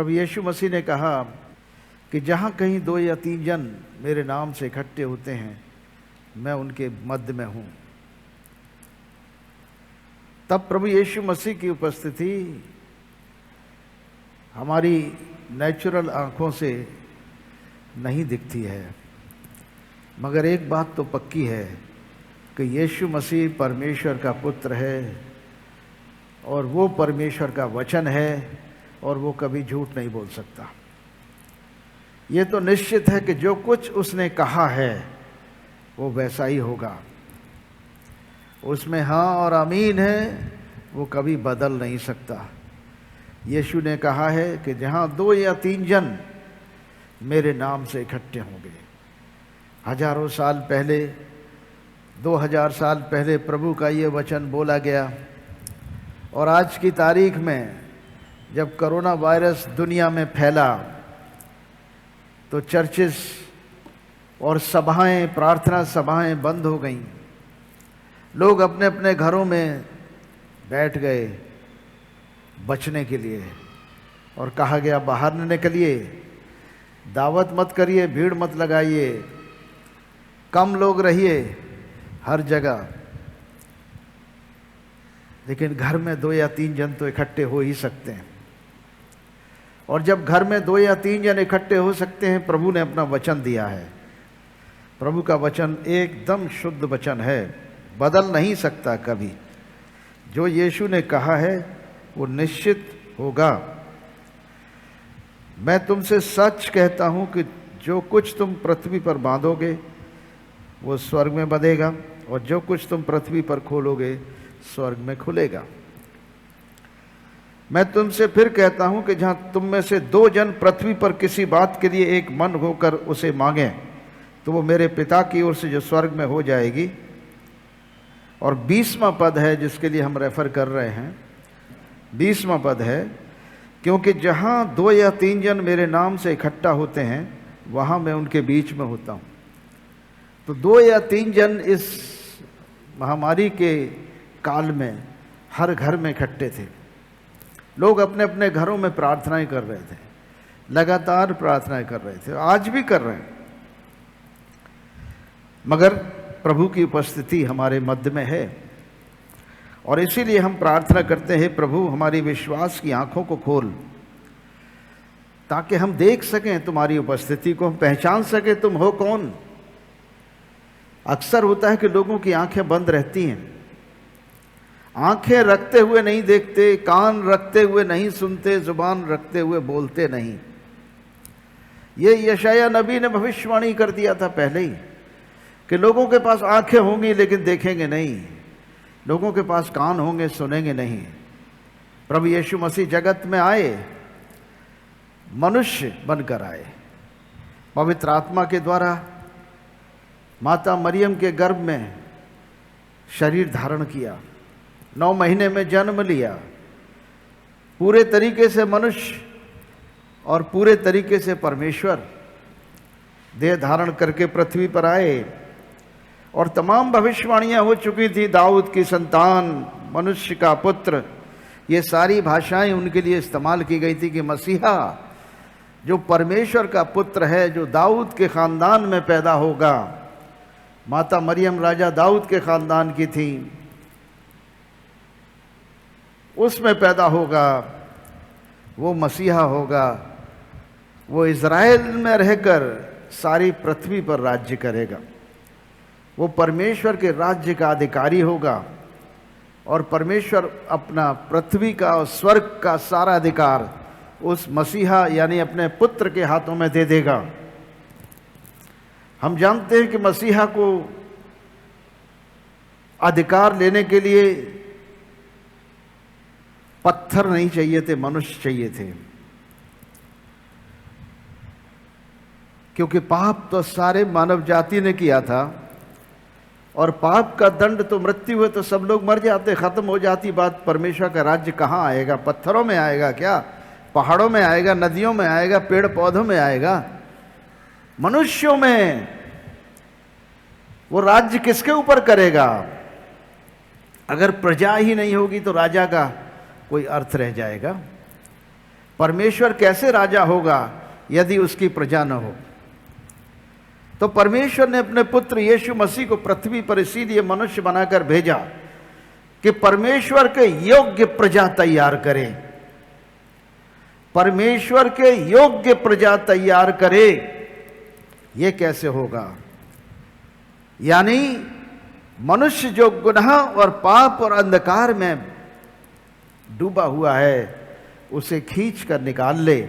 प्रभु यीशु मसीह ने कहा कि जहाँ कहीं 2 या 3 जन मेरे नाम से इकट्ठे होते हैं, मैं उनके मध्य में हूँ। तब प्रभु यीशु मसीह की उपस्थिति हमारी नेचुरल आँखों से नहीं दिखती है, मगर एक बात तो पक्की है कि यीशु मसीह परमेश्वर का पुत्र है और वो परमेश्वर का वचन है और वो कभी झूठ नहीं बोल सकता। ये तो निश्चित है कि जो कुछ उसने कहा है वो वैसा ही होगा। उसमें हाँ और आमीन है, वो कभी बदल नहीं सकता। यीशु ने कहा है कि जहाँ 2 या 3 जन मेरे नाम से इकट्ठे होंगे। हजारों साल पहले, 2000 साल पहले प्रभु का ये वचन बोला गया और आज की तारीख में जब कोरोना वायरस दुनिया में फैला तो चर्चेस और सभाएं, प्रार्थना सभाएं बंद हो गईं। लोग अपने अपने घरों में बैठ गए बचने के लिए और कहा गया बाहर न निकलिए, दावत मत करिए, भीड़ मत लगाइए, कम लोग रहिए हर जगह। लेकिन घर में 2 या 3 जन तो इकट्ठे हो ही सकते हैं। और जब घर में 2 या 3 जन इकट्ठे हो सकते हैं, प्रभु ने अपना वचन दिया है। प्रभु का वचन एकदम शुद्ध वचन है, बदल नहीं सकता कभी। जो यीशु ने कहा है वो निश्चित होगा। मैं तुमसे सच कहता हूं कि जो कुछ तुम पृथ्वी पर बांधोगे वो स्वर्ग में बंधेगा और जो कुछ तुम पृथ्वी पर खोलोगे स्वर्ग में खुलेगा। मैं तुमसे फिर कहता हूं कि जहां तुम में से 2 जन पृथ्वी पर किसी बात के लिए एक मन होकर उसे मांगें तो वो मेरे पिता की ओर से जो स्वर्ग में हो जाएगी। और 20वां पद है जिसके लिए हम रेफर कर रहे हैं, 20वां पद है, क्योंकि जहां 2 या 3 जन मेरे नाम से इकट्ठा होते हैं वहां मैं उनके बीच में होता हूं। तो 2 या 3 जन इस महामारी के काल में हर घर में इकट्ठे थे। लोग अपने अपने घरों में प्रार्थनाएं कर रहे थे, लगातार प्रार्थनाएं कर रहे थे, आज भी कर रहे हैं। मगर प्रभु की उपस्थिति हमारे मध्य में है और इसीलिए हम प्रार्थना करते हैं, प्रभु हमारी विश्वास की आंखों को खोल ताकि हम देख सकें तुम्हारी उपस्थिति को, हम पहचान सकें तुम हो कौन। अक्सर होता है कि लोगों की आंखें बंद रहती हैं, आंखें रखते हुए नहीं देखते, कान रखते हुए नहीं सुनते, जुबान रखते हुए बोलते नहीं। ये यशायाह नबी ने भविष्यवाणी कर दिया था पहले ही कि लोगों के पास आंखें होंगी लेकिन देखेंगे नहीं, लोगों के पास कान होंगे सुनेंगे नहीं। प्रभु यीशु मसीह जगत में आए, मनुष्य बनकर आए, पवित्र आत्मा के द्वारा माता मरियम के गर्भ में शरीर धारण किया, 9 महीने में जन्म लिया, पूरे तरीके से मनुष्य और पूरे तरीके से परमेश्वर देह धारण करके पृथ्वी पर आए। और तमाम भविष्यवाणियां हो चुकी थी, दाऊद की संतान, मनुष्य का पुत्र, ये सारी भाषाएं उनके लिए इस्तेमाल की गई थी कि मसीहा जो परमेश्वर का पुत्र है, जो दाऊद के खानदान में पैदा होगा। माता मरियम राजा दाऊद के खानदान की थी, उसमें पैदा होगा, वो मसीहा होगा, वो इज़राइल में रहकर सारी पृथ्वी पर राज्य करेगा। वो परमेश्वर के राज्य का अधिकारी होगा और परमेश्वर अपना पृथ्वी का और स्वर्ग का सारा अधिकार उस मसीहा यानी अपने पुत्र के हाथों में दे देगा। हम जानते हैं कि मसीहा को अधिकार लेने के लिए पत्थर नहीं चाहिए थे, मनुष्य चाहिए थे, क्योंकि पाप तो सारे मानव जाति ने किया था और पाप का दंड तो मृत्यु है, तो सब लोग मर जाते, खत्म हो जाती बात। परमेश्वर का राज्य कहाँ आएगा? पत्थरों में आएगा क्या? पहाड़ों में आएगा? नदियों में आएगा? पेड़ पौधों में आएगा? मनुष्यों में। वो राज्य किसके ऊपर करेगा? अगर प्रजा ही नहीं होगी तो राजा का कोई अर्थ रह जाएगा। परमेश्वर कैसे राजा होगा यदि उसकी प्रजा न हो? तो परमेश्वर ने अपने पुत्र यीशु मसीह को पृथ्वी पर इसीलिए मनुष्य बनाकर भेजा कि परमेश्वर के योग्य प्रजा तैयार करे, परमेश्वर के योग्य प्रजा तैयार करे। यह कैसे होगा? यानी मनुष्य जो गुनाह और पाप और अंधकार में डूबा हुआ है उसे खींच कर निकाल ले,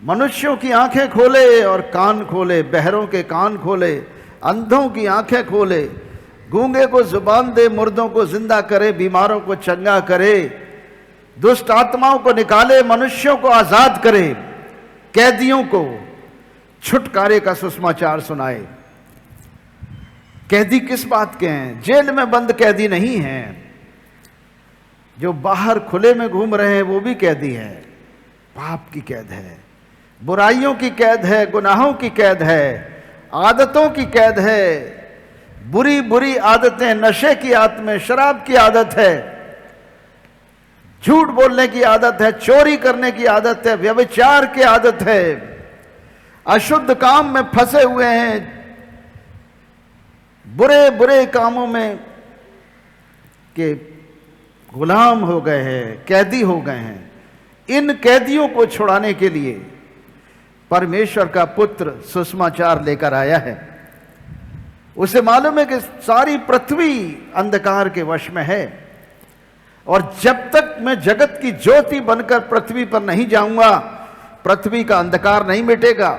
मनुष्यों की आंखें खोले और कान खोले, बहरों के कान खोले, अंधों की आंखें खोले, गूंगे को जुबान दे, मुर्दों को जिंदा करे, बीमारों को चंगा करे, दुष्ट आत्माओं को निकाले, मनुष्यों को आजाद करे, कैदियों को छुटकारे का सुसमाचार सुनाए। कैदी किस बात के हैं? जेल में बंद कैदी नहीं हैं, जो बाहर खुले में घूम रहे हैं वो भी कैदी हैं। पाप की कैद है, बुराइयों की कैद है, गुनाहों की कैद है, आदतों की कैद है, बुरी बुरी आदतें, नशे की आदतें, शराब की आदत है, झूठ बोलने की आदत है, चोरी करने की आदत है, व्यभिचार की आदत है, अशुद्ध काम में फंसे हुए हैं, बुरे बुरे कामों में के गुलाम हो गए हैं, कैदी हो गए हैं। इन कैदियों को छुड़ाने के लिए परमेश्वर का पुत्र सुसमाचार लेकर आया है। उसे मालूम है कि सारी पृथ्वी अंधकार के वश में है और जब तक मैं जगत की ज्योति बनकर पृथ्वी पर नहीं जाऊंगा पृथ्वी का अंधकार नहीं मिटेगा,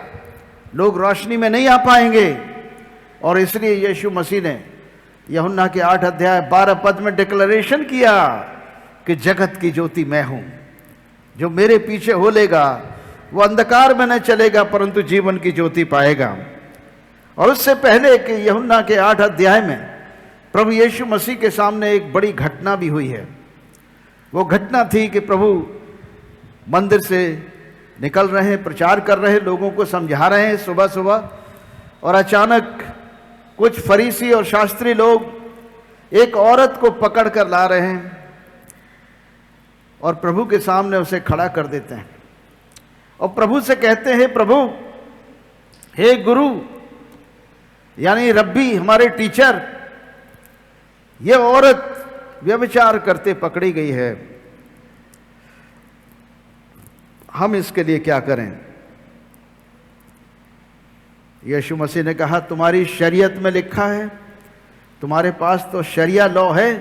लोग रोशनी में नहीं आ पाएंगे। और इसलिए यीशु मसीह ने यूहन्ना के 8 अध्याय 12 पद में डिक्लेरेशन किया कि जगत की ज्योति मैं हूं, जो मेरे पीछे हो लेगा वो अंधकार में न चलेगा परंतु जीवन की ज्योति पाएगा। और उससे पहले कि यूहन्ना के 8 अध्याय में प्रभु यीशु मसीह के सामने एक बड़ी घटना भी हुई है। वो घटना थी कि प्रभु मंदिर से निकल रहे हैं, प्रचार कर रहे हैं, लोगों को समझा रहे हैं सुबह सुबह, और अचानक कुछ फरीसी और शास्त्री लोग एक औरत को पकड़ कर ला रहे हैं और प्रभु के सामने उसे खड़ा कर देते हैं और प्रभु से कहते हैं, प्रभु, हे गुरु, यानी रब्बी, हमारे टीचर, ये औरत व्यभिचार करते पकड़ी गई है, हम इसके लिए क्या करें? यीशु मसीह ने कहा, तुम्हारी शरीयत में लिखा है, तुम्हारे पास तो शरिया लॉ है,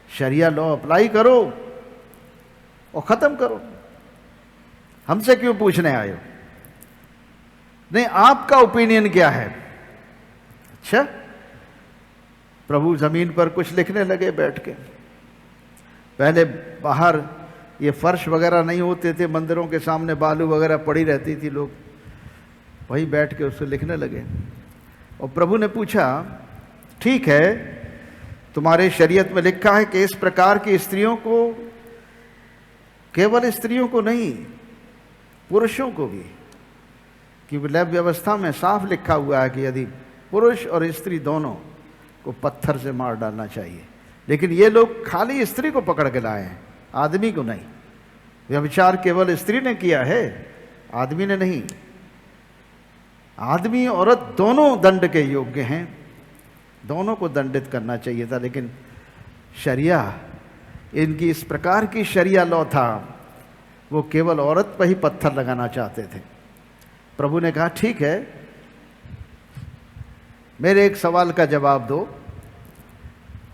शरिया लॉ अप्लाई करो और खत्म करो, हमसे क्यों पूछने आए हो? नहीं, आपका ओपिनियन क्या है? अच्छा, प्रभु जमीन पर कुछ लिखने लगे बैठ के। पहले बाहर ये फर्श वगैरह नहीं होते थे, मंदिरों के सामने बालू वगैरह पड़ी रहती थी, लोग वहीं बैठ के उससे लिखने लगे। और प्रभु ने पूछा, ठीक है, तुम्हारे शरीयत में लिखा है कि इस प्रकार की स्त्रियों को, केवल स्त्रियों को नहीं, पुरुषों को भी, कि लैब व्यवस्था में साफ लिखा हुआ है कि यदि पुरुष और स्त्री दोनों को पत्थर से मार डालना चाहिए। लेकिन ये लोग खाली स्त्री को पकड़ के लाए हैं, आदमी को नहीं। व्यभिचार केवल स्त्री ने किया है, आदमी ने नहीं। आदमी औरत दोनों दंड के योग्य हैं, दोनों को दंडित करना चाहिए था। लेकिन शरिया, इनकी इस प्रकार की शरिया लॉ था, वो केवल औरत पर ही पत्थर लगाना चाहते थे। प्रभु ने कहा, ठीक है, मेरे एक सवाल का जवाब दो,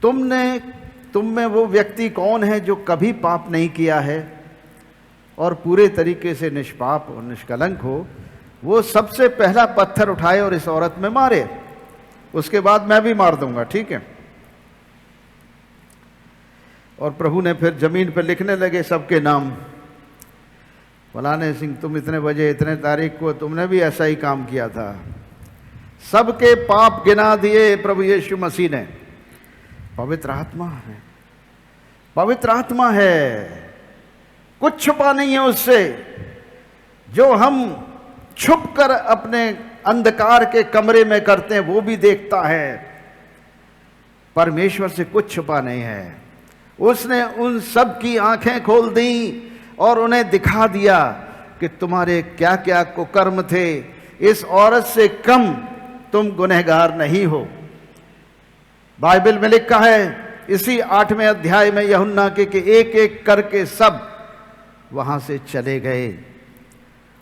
तुम में वो व्यक्ति कौन है जो कभी पाप नहीं किया है और पूरे तरीके से निष्पाप और निष्कलंक हो? वो सबसे पहला पत्थर उठाए और इस औरत में मारे, उसके बाद मैं भी मार दूंगा, ठीक है? और प्रभु ने फिर जमीन पर लिखने लगे सबके नाम। फलाने सिंह, तुम इतने बजे इतने तारीख को तुमने भी ऐसा ही काम किया था। सबके पाप गिना दिए प्रभु यीशु मसीह ने। पवित्र आत्मा है, पवित्र आत्मा है, कुछ छुपा नहीं है उससे। जो हम छुप कर अपने अंधकार के कमरे में करते हैं वो भी देखता है। परमेश्वर से कुछ छुपा नहीं है। उसने उन सब की आंखें खोल दी और उन्हें दिखा दिया कि तुम्हारे क्या क्या कुकर्म थे, इस औरत से कम तुम गुनहगार नहीं हो। बाइबल में लिखा है इसी 8वें अध्याय में यूहन्ना के कि एक एक करके सब वहां से चले गए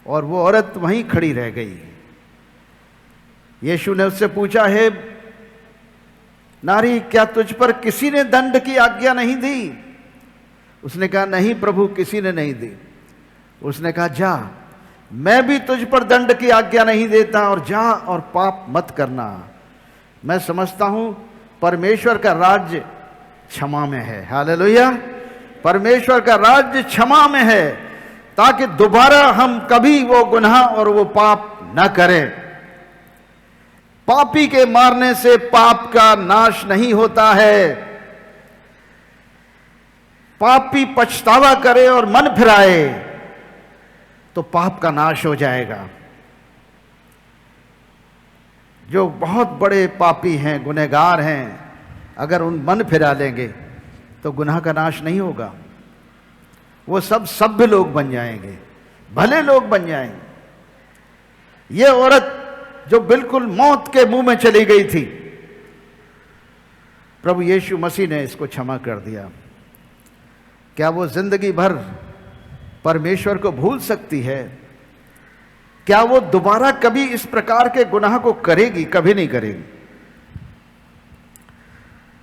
और वो औरत वहीं खड़ी रह गई। यीशु ने उससे पूछा, है नारी, क्या तुझ पर किसी ने दंड की आज्ञा नहीं दी? उसने कहा, नहीं प्रभु, किसी ने नहीं दी। उसने कहा, जा, मैं भी तुझ पर दंड की आज्ञा नहीं देता, और जा और पाप मत करना। मैं समझता हूं परमेश्वर का राज्य क्षमा में है। हालेलुया। परमेश्वर का राज्य क्षमा में है, ताकि दोबारा हम कभी वो गुनाह और वो पाप न करें। पापी के मारने से पाप का नाश नहीं होता है। पापी पछतावा करे और मन फिराए तो पाप का नाश हो जाएगा। जो बहुत बड़े पापी हैं, गुनहगार हैं, अगर उन मन फिरा लेंगे तो गुनाह का नाश नहीं होगा। वो सब सभ्य लोग बन जाएंगे, भले लोग बन जाएंगे। ये औरत जो बिल्कुल मौत के मुंह में चली गई थी, प्रभु यीशु मसीह ने इसको क्षमा कर दिया। क्या वो जिंदगी भर परमेश्वर को भूल सकती है? क्या वो दोबारा कभी इस प्रकार के गुनाह को करेगी? कभी नहीं करेगी।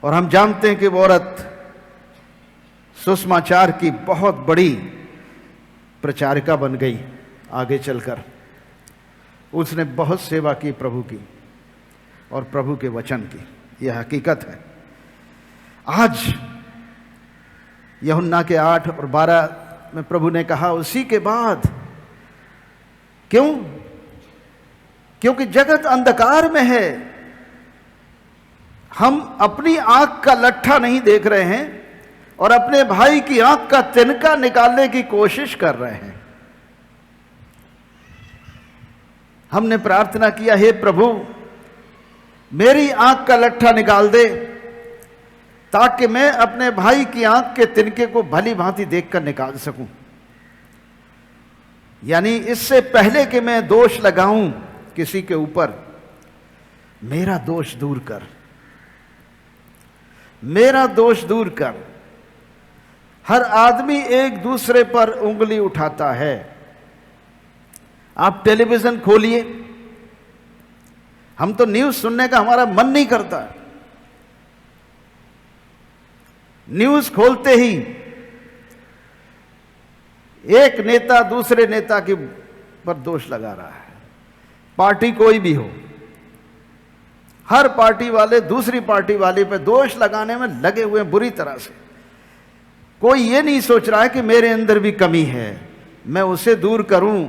और हम जानते हैं कि वो औरत सुसमाचार की बहुत बड़ी प्रचारिका बन गई। आगे चलकर उसने बहुत सेवा की प्रभु की और प्रभु के वचन की। यह हकीकत है। आज यूहन्ना के 8 और 12 में प्रभु ने कहा, उसी के बाद, क्यों? क्योंकि जगत अंधकार में है। हम अपनी आंख का लट्ठा नहीं देख रहे हैं और अपने भाई की आंख का तिनका निकालने की कोशिश कर रहे हैं। हमने प्रार्थना किया, हे प्रभु, मेरी आंख का लट्ठा निकाल दे, ताकि मैं अपने भाई की आंख के तिनके को भली भांति देखकर निकाल सकूं। यानी इससे पहले कि मैं दोष लगाऊं किसी के ऊपर, मेरा दोष दूर कर, मेरा दोष दूर कर। हर आदमी एक दूसरे पर उंगली उठाता है। आप टेलीविजन खोलिए, हम तो न्यूज सुनने का हमारा मन नहीं करता। न्यूज खोलते ही एक नेता दूसरे नेता के पर दोष लगा रहा है। पार्टी कोई भी हो, हर पार्टी वाले दूसरी पार्टी वाले पे दोष लगाने में लगे हुए हैं बुरी तरह से। कोई ये नहीं सोच रहा है कि मेरे अंदर भी कमी है, मैं उसे दूर करूं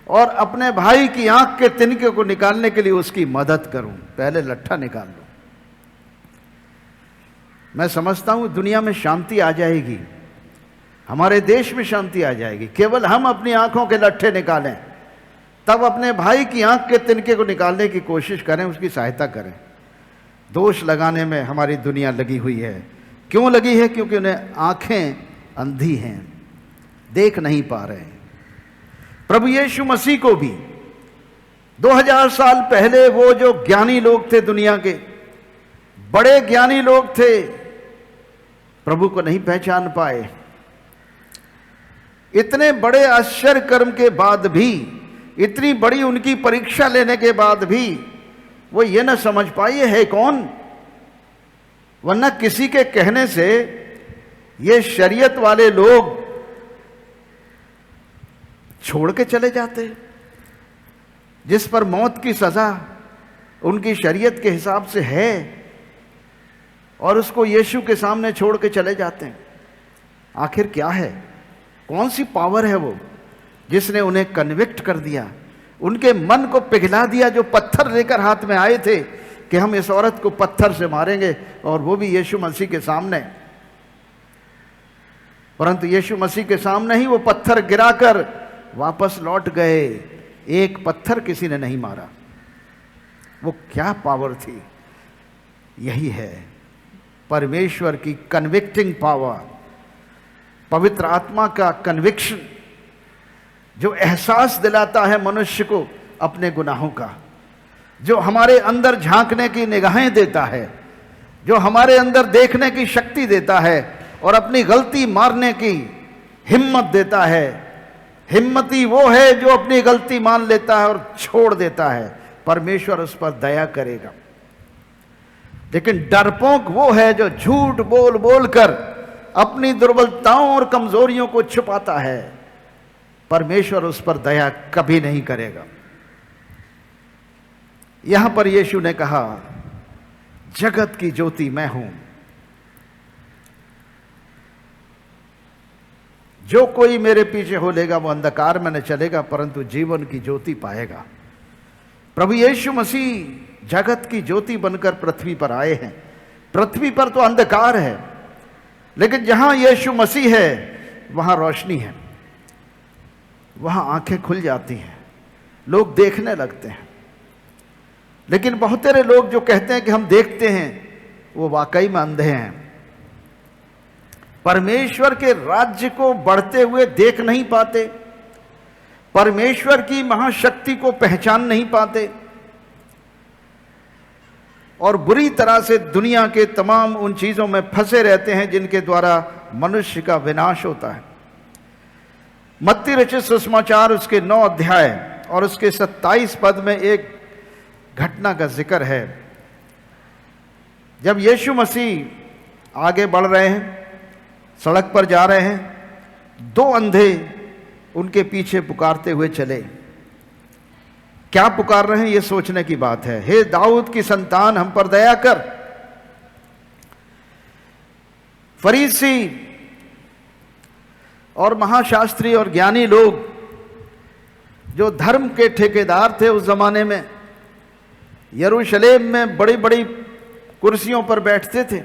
और अपने भाई की आंख के तिनके को निकालने के लिए उसकी मदद करूं। पहले लट्ठा निकाल लो। मैं समझता हूं दुनिया में शांति आ जाएगी, हमारे देश में शांति आ जाएगी, केवल हम अपनी आंखों के लट्ठे निकालें, तब अपने भाई की आंख के तिनके को निकालने की कोशिश करें, उसकी सहायता करें। दोष लगाने में हमारी दुनिया लगी हुई है। क्यों लगी है? क्योंकि उन्हें आंखें अंधी हैं, देख नहीं पा रहे हैं। प्रभु यीशु मसीह को भी 2000 साल पहले वो जो ज्ञानी लोग थे, दुनिया के बड़े ज्ञानी लोग थे, प्रभु को नहीं पहचान पाए। इतने बड़े आश्चर्य कर्म के बाद भी, इतनी बड़ी उनकी परीक्षा लेने के बाद भी वो ये ना समझ पाए है कौन। वरना किसी के कहने से ये शरीयत वाले लोग छोड़ के चले जाते, जिस पर मौत की सजा उनकी शरीयत के हिसाब से है, और उसको यीशु के सामने छोड़ के चले जाते हैं। आखिर क्या है? कौन सी पावर है वो जिसने उन्हें कन्विक्ट कर दिया, उनके मन को पिघला दिया, जो पत्थर लेकर हाथ में आए थे कि हम इस औरत को पत्थर से मारेंगे, और वो भी यीशु मसीह के सामने। परंतु यीशु मसीह के सामने ही वो पत्थर गिराकर वापस लौट गए। एक पत्थर किसी ने नहीं मारा। वो क्या पावर थी? यही है परमेश्वर की कन्विक्टिंग पावर। पवित्र आत्मा का कन्विक्शन जो एहसास दिलाता है मनुष्य को अपने गुनाहों का, जो हमारे अंदर झांकने की निगाहें देता है, जो हमारे अंदर देखने की शक्ति देता है और अपनी गलती मारने की हिम्मत देता है। हिम्मती वो है जो अपनी गलती मान लेता है और छोड़ देता है, परमेश्वर उस पर दया करेगा। लेकिन डरपोक वो है जो झूठ बोल बोल कर अपनी दुर्बलताओं और कमजोरियों को छुपाता है, परमेश्वर उस पर दया कभी नहीं करेगा। यहां पर यीशु ने कहा, जगत की ज्योति मैं हूं, जो कोई मेरे पीछे हो लेगा वो अंधकार में न चलेगा परंतु जीवन की ज्योति पाएगा। प्रभु यीशु मसीह जगत की ज्योति बनकर पृथ्वी पर आए हैं। पृथ्वी पर तो अंधकार है, लेकिन जहां यीशु मसीह है वहां रोशनी है, वहां आंखें खुल जाती हैं, लोग देखने लगते हैं। लेकिन बहुत सारे लोग जो कहते हैं कि हम देखते हैं, वो वाकई में अंधे हैं। परमेश्वर के राज्य को बढ़ते हुए देख नहीं पाते, परमेश्वर की महाशक्ति को पहचान नहीं पाते और बुरी तरह से दुनिया के तमाम उन चीजों में फंसे रहते हैं जिनके द्वारा मनुष्य का विनाश होता है। मत्ती रचित सुसमाचार उसके 9 अध्याय और उसके 27 पद में एक घटना का जिक्र है। जब यीशु मसीह आगे बढ़ रहे हैं, सड़क पर जा रहे हैं, 2 अंधे उनके पीछे पुकारते हुए चले। क्या पुकार रहे हैं, यह सोचने की बात है। हे दाऊद की संतान, हम पर दया कर। फरीसी और महाशास्त्री और ज्ञानी लोग जो धर्म के ठेकेदार थे उस जमाने में, यरूशलेम में बड़ी बड़ी कुर्सियों पर बैठते थे,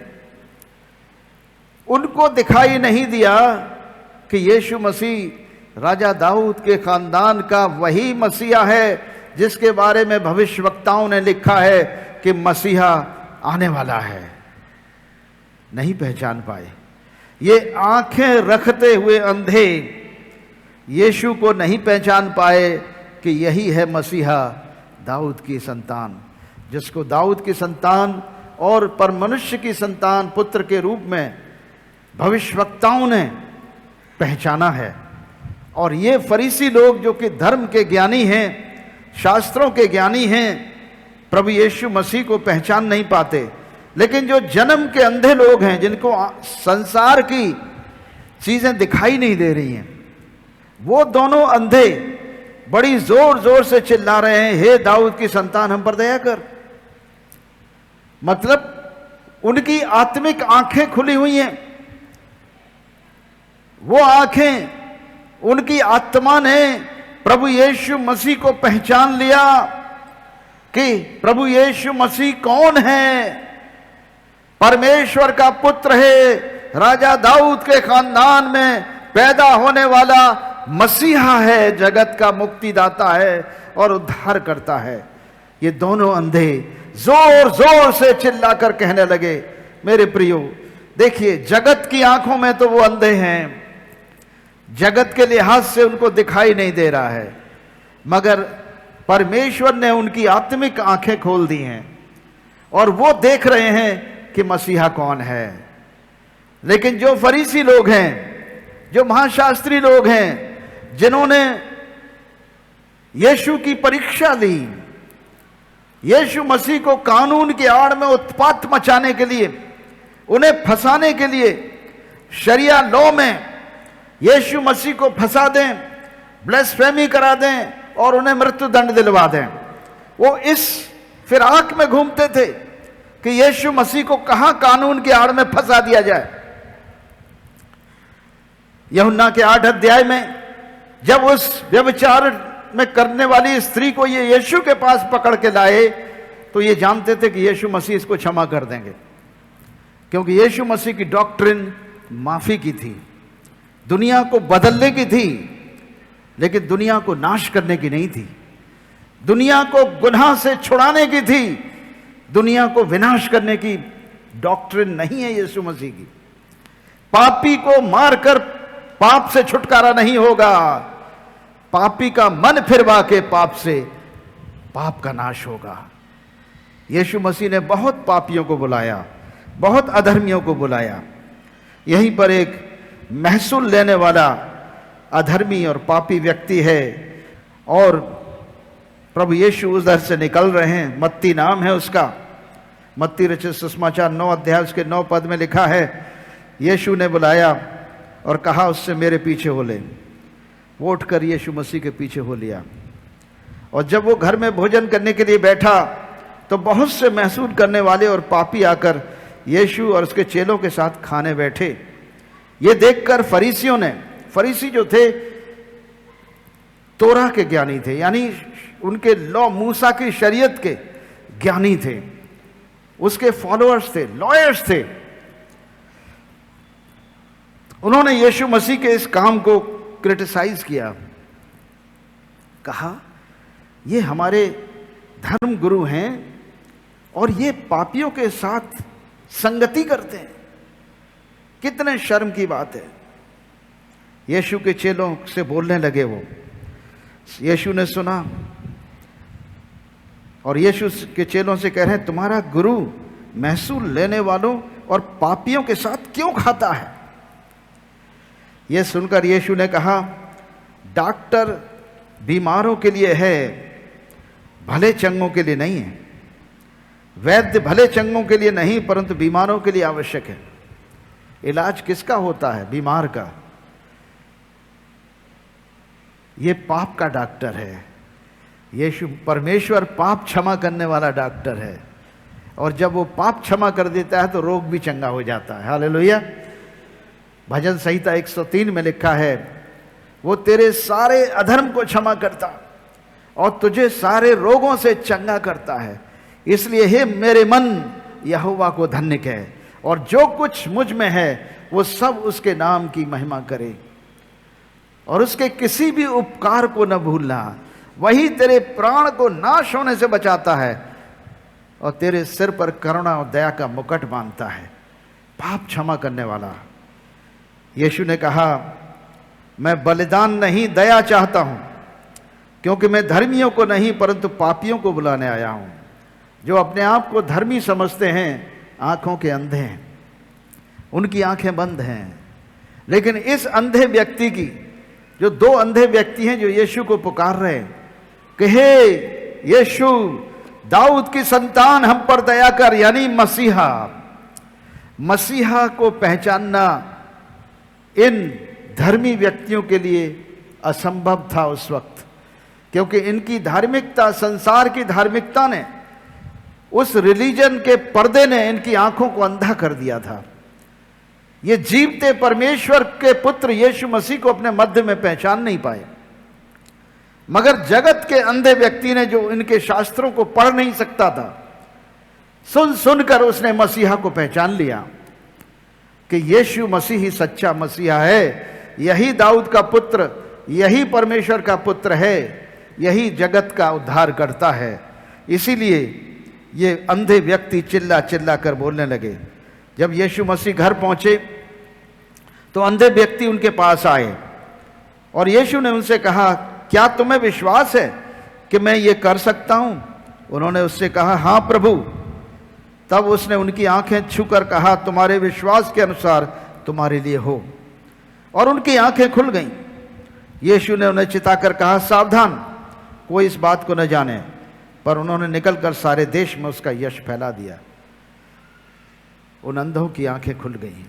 उनको दिखाई नहीं दिया कि यीशु मसीह राजा दाऊद के खानदान का वही मसीहा है जिसके बारे में भविष्यवक्ताओं ने लिखा है कि मसीहा आने वाला है। नहीं पहचान पाए। ये आंखें रखते हुए अंधे यीशु को नहीं पहचान पाए कि यही है मसीहा, दाऊद की संतान, जिसको दाऊद की संतान और पर मनुष्य की संतान पुत्र के रूप में भविष्यवक्ताओं ने पहचाना है। और ये फरीसी लोग जो कि धर्म के ज्ञानी हैं, शास्त्रों के ज्ञानी हैं, प्रभु यीशु मसीह को पहचान नहीं पाते। लेकिन जो जन्म के अंधे लोग हैं, जिनको संसार की चीजें दिखाई नहीं दे रही हैं, वो दोनों अंधे बड़ी जोर जोर से चिल्ला रहे हैं, हे दाऊद की संतान, हम पर दया कर। मतलब उनकी आत्मिक आंखें खुली हुई हैं। वो आंखें, उनकी आत्मा ने प्रभु यीशु मसीह को पहचान लिया कि प्रभु यीशु मसीह कौन है। परमेश्वर का पुत्र है, राजा दाऊद के खानदान में पैदा होने वाला मसीहा है, जगत का मुक्तिदाता है और उद्धार करता है। ये दोनों अंधे जोर जोर से चिल्लाकर कहने लगे, मेरे प्रियो देखिए, जगत की आंखों में तो वो अंधे हैं, जगत के लिहाज से उनको दिखाई नहीं दे रहा है, मगर परमेश्वर ने उनकी आत्मिक आंखें खोल दी हैं और वो देख रहे हैं कि मसीहा कौन है। लेकिन जो फरीसी लोग हैं, जो महाशास्त्री लोग हैं, जिन्होंने यीशु की परीक्षा ली, यीशु मसीह को कानून की आड़ में उत्पात मचाने के लिए, उन्हें फंसाने के लिए, शरिया लॉ में यीशु मसीह को फंसा दें, ब्लेस्फेमी करा दें और उन्हें मृत्यु दंड दिलवा दें, वो इस फिराक में घूमते थे कि यीशु मसीह को कहां कानून की आड़ में फंसा दिया जाए। यूहन्ना के 8 अध्याय में जब उस व्यभिचार में करने वाली स्त्री को ये यीशु के पास पकड़ के लाए, तो ये जानते थे कि यीशु मसीह इसको क्षमा कर देंगे, क्योंकि यीशु मसीह की डॉक्ट्रिन माफी की थी, दुनिया को बदलने की थी, लेकिन दुनिया को नाश करने की नहीं थी। दुनिया को गुनाह से छुड़ाने की थी, दुनिया को विनाश करने की डॉक्ट्रिन नहीं है यीशु मसीह की। पापी को मारकर पाप से छुटकारा नहीं होगा। पापी का मन फिरवा के पाप से पाप का नाश होगा। यीशु मसीह ने बहुत पापियों को बुलाया, बहुत अधर्मियों को बुलाया। यहीं पर एक महसूल लेने वाला अधर्मी और पापी व्यक्ति है और प्रभु यीशु उधर से निकल रहे हैं। मत्ती नाम है उसका। मत्ती रचित सुसमाचार 9 अध्याय उसके 9 पद में लिखा है, यीशु ने बुलाया और कहा उससे मेरे पीछे हो ले। वो उठकर यीशु मसीह के पीछे हो लिया। और जब वो घर में भोजन करने के लिए बैठा तो बहुत से महसूल करने वाले और पापी आकर यीशु और उसके चेलों के साथ खाने बैठे। ये देखकर फरीसियों ने, फरीसी जो थे तोरा के ज्ञानी थे, यानी उनके लॉ मूसा की शरीयत के ज्ञानी थे, उसके फॉलोअर्स थे, लॉयर्स थे। उन्होंने यीशु मसीह के इस काम को क्रिटिसाइज किया। कहा ये हमारे धर्म गुरु हैं और ये पापियों के साथ संगति करते हैं। कितने शर्म की बात है। यीशु के चेलों से बोलने लगे वो। यीशु ने सुना और यीशु के चेलों से कह रहे हैं तुम्हारा गुरु महसूल लेने वालों और पापियों के साथ क्यों खाता है? यह सुनकर यीशु ने कहा डॉक्टर बीमारों के लिए है, भले चंगों के लिए नहीं है। वैद्य भले चंगों के लिए नहीं परंतु बीमारों के लिए आवश्यक है। इलाज किसका होता है? बीमार का। ये पाप का डॉक्टर है। यीशु परमेश्वर पाप क्षमा करने वाला डॉक्टर है और जब वो पाप क्षमा कर देता है तो रोग भी चंगा हो जाता है। हालेलुया। भजन संहिता 103 में लिखा है वो तेरे सारे अधर्म को क्षमा करता और तुझे सारे रोगों से चंगा करता है। इसलिए हे मेरे मन यहोवा को धन्य कह और जो कुछ मुझ में है वो सब उसके नाम की महिमा करे और उसके किसी भी उपकार को न भूलना। वही तेरे प्राण को नाश होने से बचाता है और तेरे सिर पर करुणा और दया का मुकुट बांधता है। पाप क्षमा करने वाला। यीशु ने कहा मैं बलिदान नहीं दया चाहता हूं क्योंकि मैं धर्मियों को नहीं परंतु पापियों को बुलाने आया हूं। जो अपने आप को धर्मी समझते हैं आंखों के अंधे हैं, उनकी आंखें बंद हैं। लेकिन इस अंधे व्यक्ति की, जो 2 अंधे व्यक्ति हैं जो यीशु को पुकार रहे हैं कि हे यीशु दाऊद की संतान हम पर दया कर, यानी मसीहा। मसीहा को पहचानना इन धर्मी व्यक्तियों के लिए असंभव था उस वक्त, क्योंकि इनकी धार्मिकता, संसार की धार्मिकता ने, उस रिलीजन के पर्दे ने इनकी आंखों को अंधा कर दिया था। ये जीवते परमेश्वर के पुत्र यीशु मसीह को अपने मध्य में पहचान नहीं पाए। मगर जगत के अंधे व्यक्ति ने, जो इनके शास्त्रों को पढ़ नहीं सकता था, सुन सुनकर उसने मसीहा को पहचान लिया कि यीशु मसीह ही सच्चा मसीहा है। यही दाऊद का पुत्र, यही परमेश्वर का पुत्र है, यही जगत का उद्धार करता है। इसीलिए ये अंधे व्यक्ति चिल्ला चिल्ला कर बोलने लगे। जब यीशु मसीह घर पहुंचे तो अंधे व्यक्ति उनके पास आए और यीशु ने उनसे कहा क्या तुम्हें विश्वास है कि मैं ये कर सकता हूं? उन्होंने उससे कहा हाँ प्रभु। तब उसने उनकी आंखें छूकर कहा तुम्हारे विश्वास के अनुसार तुम्हारे लिए हो, और उनकी आंखें खुल गईं। यीशु ने उन्हें चिताकर कहा सावधान, कोई इस बात को न जाने। पर उन्होंने निकलकर सारे देश में उसका यश फैला दिया। उन अंधों की आंखें खुल गई,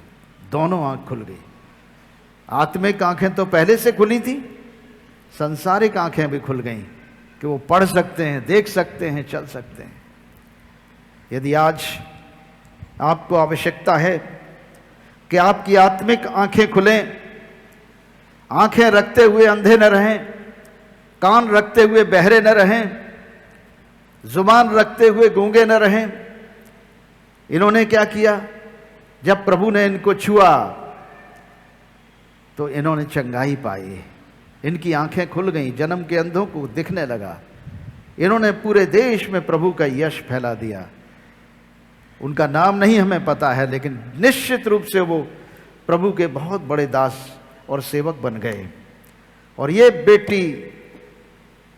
दोनों आंख खुल गई। आत्मिक आंखें तो पहले से खुली थी, संसारिक आंखें भी खुल गईं कि वो पढ़ सकते हैं, देख सकते हैं, चल सकते हैं। यदि आज आपको आवश्यकता है कि आपकी आत्मिक आंखें खुलें, आंखें रखते हुए अंधे न रहें, कान रखते हुए बहरे न रहें, जुबान रखते हुए गूंगे न रहें। इन्होंने क्या किया? जब प्रभु ने इनको छुआ तो इन्होंने चंगाई पाई, इनकी आंखें खुल गईं, जन्म के अंधों को दिखने लगा। इन्होंने पूरे देश में प्रभु का यश फैला दिया। उनका नाम नहीं हमें पता है, लेकिन निश्चित रूप से वो प्रभु के बहुत बड़े दास और सेवक बन गए। और ये बेटी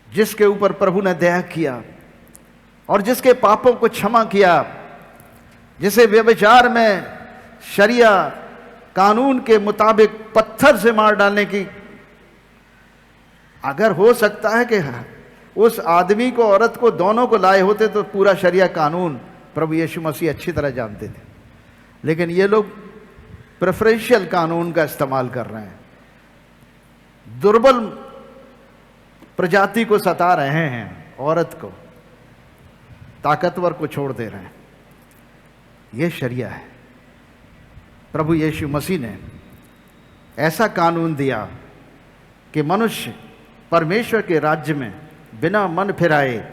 जिसके ऊपर प्रभु ने दया किया और जिसके पापों को क्षमा किया, जिसे व्यभिचार में शरिया कानून के मुताबिक पत्थर से मार डालने की, अगर हो सकता है कि उस आदमी को औरत को दोनों को लाए होते तो पूरा शरिया कानून प्रभु यीशु मसीह अच्छी तरह जानते थे, लेकिन ये लोग प्रेफरेंशियल कानून का इस्तेमाल कर रहे हैं, दुर्बल प्रजाति को सता रहे हैं, औरत को, ताकतवर को छोड़ दे रहे हैं। यह शरिया है। प्रभु यीशु मसीह ने ऐसा कानून दिया कि मनुष्य परमेश्वर के राज्य में बिना मन फिराए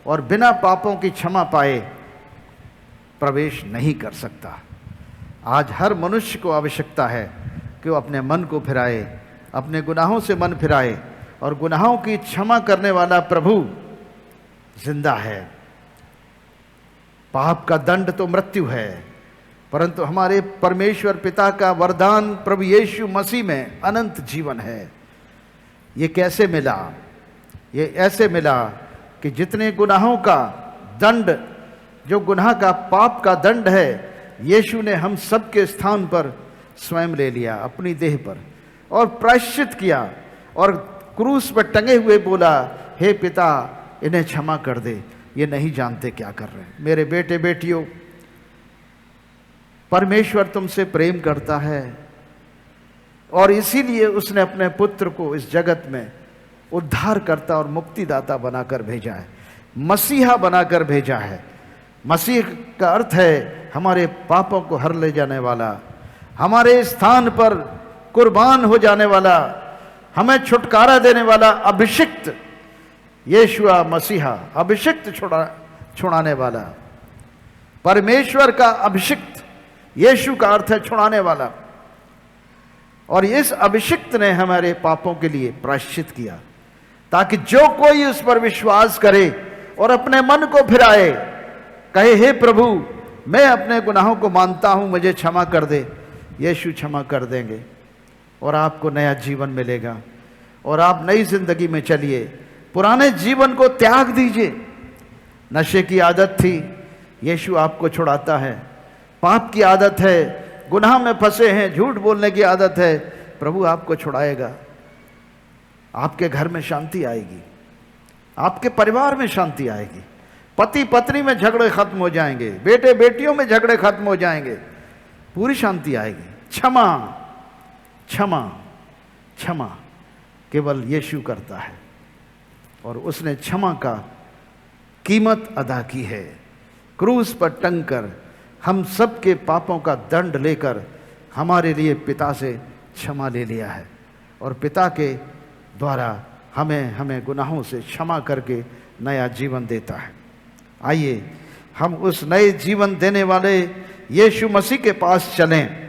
और बिना पापों की क्षमा पाए प्रवेश नहीं कर सकता। आज हर मनुष्य को आवश्यकता है कि वो अपने मन को फिराए, अपने गुनाहों से मन फिराए, और गुनाहों की क्षमा करने वाला प्रभु जिंदा है। पाप का दंड तो मृत्यु है, परंतु हमारे परमेश्वर पिता का वरदान प्रभु यीशु मसीह में अनंत जीवन है। ये कैसे मिला? ये ऐसे मिला कि जितने गुनाहों का दंड, जो गुनाह का पाप का दंड है, यीशु ने हम सबके स्थान पर स्वयं ले लिया अपनी देह पर और प्रायश्चित किया, और क्रूस पर टंगे हुए बोला, हे पिता इन्हें क्षमा कर दे, ये नहीं जानते क्या कर रहे हैं। मेरे बेटे बेटियों, परमेश्वर तुमसे प्रेम करता है और इसीलिए उसने अपने पुत्र को इस जगत में उद्धारकर्ता और मुक्तिदाता बनाकर भेजा है, मसीहा बनाकर भेजा है। मसीह का अर्थ है हमारे पापों को हर ले जाने वाला, हमारे स्थान पर कुर्बान हो जाने वाला, हमें छुटकारा देने वाला अभिषिक्त यीशुआ मसीहा, अभिषिक्त छुड़ाने वाला, परमेश्वर का अभिषिक्त। यीशु का अर्थ है छुड़ाने वाला, और इस अभिषिक्त ने हमारे पापों के लिए प्रायश्चित किया, ताकि जो कोई उस पर विश्वास करे और अपने मन को फिराए, कहे हे प्रभु मैं अपने गुनाहों को मानता हूं, मुझे क्षमा कर दे, यीशु क्षमा कर देंगे और आपको नया जीवन मिलेगा और आप नई जिंदगी में चलिए। पुराने जीवन को त्याग दीजिए। नशे की आदत थी, यीशु आपको छुड़ाता है। पाप की आदत है, गुनाह में फंसे हैं, झूठ बोलने की आदत है, प्रभु आपको छुड़ाएगा। आपके घर में शांति आएगी, आपके परिवार में शांति आएगी, पति पत्नी में झगड़े खत्म हो जाएंगे, बेटे बेटियों में झगड़े खत्म हो जाएंगे, पूरी शांति आएगी। क्षमा क्षमा क्षमा केवल यीशु करता है, और उसने क्षमा का कीमत अदा की है। क्रूस पर टंग कर हम सबके पापों का दंड लेकर हमारे लिए पिता से क्षमा ले लिया है, और पिता के द्वारा हमें गुनाहों से क्षमा करके नया जीवन देता है। आइए हम उस नए जीवन देने वाले यीशु मसीह के पास चलें,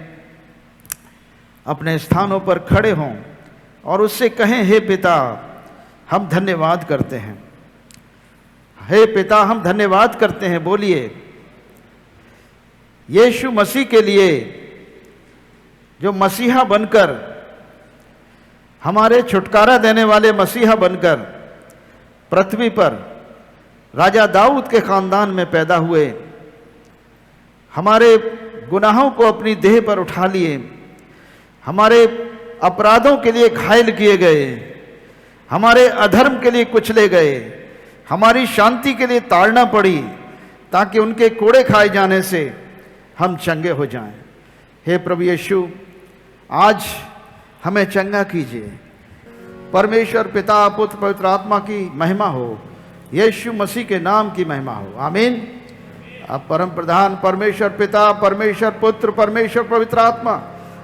अपने स्थानों पर खड़े हों और उससे कहें, हे पिता हम धन्यवाद करते हैं, हे पिता हम धन्यवाद करते हैं। बोलिए, यीशु मसीह के लिए जो मसीहा बनकर, हमारे छुटकारा देने वाले मसीहा बनकर पृथ्वी पर राजा दाऊद के खानदान में पैदा हुए, हमारे गुनाहों को अपनी देह पर उठा लिए, हमारे अपराधों के लिए घायल किए गए, हमारे अधर्म के लिए कुचले गए, हमारी शांति के लिए ताड़ना पड़ी, ताकि उनके कोड़े खाए जाने से हम चंगे हो जाएं। हे प्रभु यीशु, आज हमें चंगा कीजिए। परमेश्वर पिता पुत्र पवित्र आत्मा की महिमा हो, यीशु मसीह के नाम की महिमा हो। आमीन। अब परम प्रधान परमेश्वर पिता, परमेश्वर पुत्र, परमेश्वर पवित्र आत्मा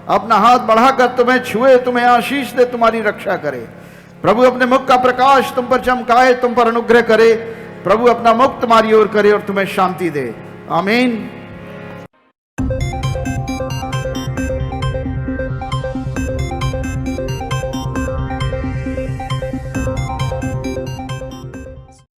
अपना हाथ बढ़ाकर तुम्हें छुए, तुम्हें आशीष दे, तुम्हारी रक्षा करे। प्रभु अपने मुख का प्रकाश तुम पर चमकाए, तुम पर अनुग्रह करे। प्रभु अपना मुख तुम्हारी ओर करे और तुम्हें शांति दे। आमीन।